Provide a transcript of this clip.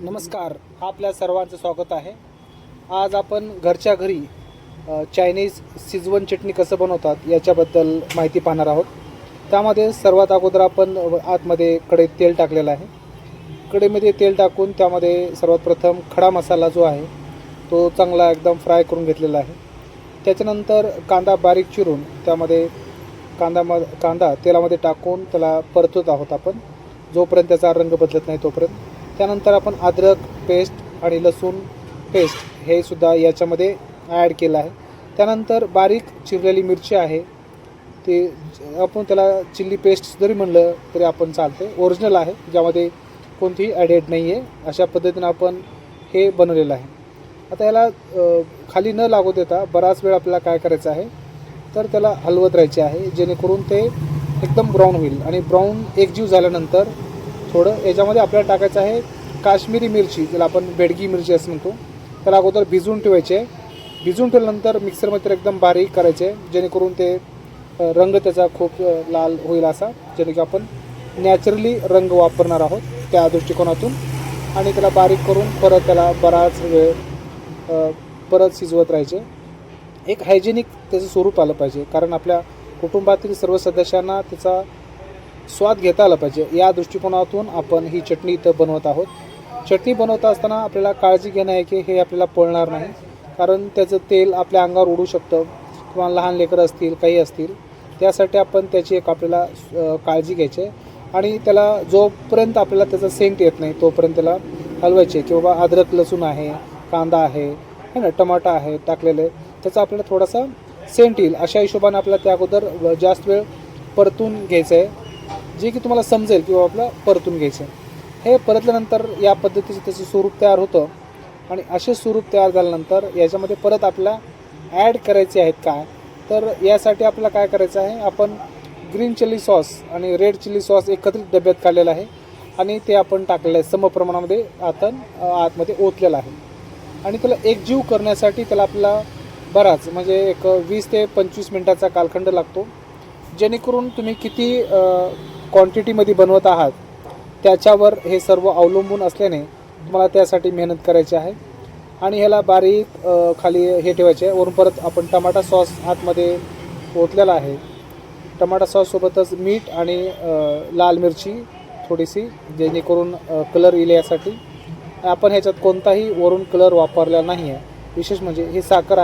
नमस्कार, आपल्या सर्वांचं स्वागत आहे। आज आपण घरच्या घरी चायनीज सिजवन चटणी कसं बनवतात याच्याबद्दल माहिती पाहणार आहोत। त्यामध्ये सर्वात अगोदर आपण आतमध्ये कढईत तेल टाकलेलं आहे। कढईमध्ये तेल टाकून त्यामध्ये सर्वात प्रथम खडा मसाला जो आहे तो चांगला एकदम फ्राय करून घेतलेला आहे। त्याच्यानंतर कांदा बारीक चिरून त्यामध्ये कांदा तेलामध्ये टाकून त्याला परतवत आहोत आपण, जोपर्यंत त्याचा रंग बदलत नाही तोपर्यंत। त्यानंतर आपण अद्रक पेस्ट आणि लसूण पेस्ट हे सुद्धा याच्यामध्ये ॲड केलं आहे। त्यानंतर बारीक चिरलेली मिरची आहे, ते आपण त्याला चिल्ली पेस्ट जरी म्हणलं तरी आपण चालते, ओरिजिनल आहे, ज्यामध्ये कोणतीही ॲडेड नाही आहे। अशा पद्धतीनं आपण हे बनवलेलं आहे। आता याला खाली न लागू देता बराच वेळ आपल्याला काय करायचं आहे तर त्याला हलवत राहायचे आहे, जेणेकरून ते एकदम ब्राऊन होईल। आणि ब्राऊन एकजीव झाल्यानंतर थोडं याच्यामध्ये आपल्याला टाकायचं आहे काश्मीरी मिरची, ज्याला आपण बेडगी मिरची असं म्हणतो। त्याला अगोदर भिजवून ठेवायचे, भिजवून ठेवल्यानंतर मिक्सरमध्ये एकदम बारीक करायचे, जेणेकरून ते रंग त्याचा खूप लाल होईल असा, जेणे की आपण नॅचरली रंग वापरणार आहोत त्या दृष्टिकोनातून। आणि त्याला बारीक करून परत त्याला बराच वेळ परत शिजवत राहायचे। एक हायजेनिक त्याचं स्वरूप आलं पाहिजे, कारण आपल्या कुटुंबातील सर्व सदस्यांना त्याचा स्वाद घेता आला पाहिजे, या दृष्टिकोनातून आपण ही चटणी इथं बनवत आहोत। चटणी बनवता असताना आपल्याला काळजी घेणं आहे की हे आपल्याला पळणार नाही, कारण त्याचं तेल आपल्या अंगावर उडू शकतं किंवा लहान लेकरं असतील काही असतील, त्यासाठी आपण त्याची एक आपल्याला काळजी घ्यायची आहे। आणि त्याला जोपर्यंत आपल्याला त्याचा सेंट येत नाही तोपर्यंत त्याला हलवायचे, की बाबा अद्रक लसूण आहे, कांदा आहे ना, टमाटा आहे टाकलेले, त्याचा आपल्याला थोडासा सेंट येईल अशा हिशोबाने आपल्याला त्या अगोदर जास्त वेळ परतून घ्यायचं आहे, जे की तुम्हाला समजेल किंवा आपलं परतून घ्यायचं आहे। हे परतल्यानंतर या पद्धतीचं त्याचं स्वरूप तयार होतं। आणि असे स्वरूप तयार झाल्यानंतर याच्यामध्ये परत आपल्याला ॲड करायचे आहेत काय, तर यासाठी आपल्याला काय करायचं आहे, आपण ग्रीन चिली सॉस आणि रेड चिली सॉस एकत्रित डब्यात काढलेला आहे आणि ते आपण टाकलेलं आहे, समप्रमाणामध्ये आतमध्ये ओतलेलं आहे। आणि त्याला एकजीव करण्यासाठी त्याला आपल्याला बराच म्हणजे एक 20 ते 25 मिनटाचा कालखंड लागतो, जेणेकरून तुम्ही किती क्वांटिटीमध्ये बनवत आहात त्याच्यावर हे सर्व अवलंबून असल्याने तुम्हाला त्यासाठी मेहनत करायची आहे। आणि ह्याला बारीक खाली हे ठेवायचे आहे। वरून परत आपण टमाटा सॉस आतमध्ये ओतलेला आहे, टमाटा सॉससोबतच मीठ आणि लाल मिरची थोडीशी, जेणेकरून कलर येईल यासाठी। आपण ह्याच्यात कोणताही वरून कलर वापरलेला नाही आहे, विशेष म्हणजे ही साखर आहे।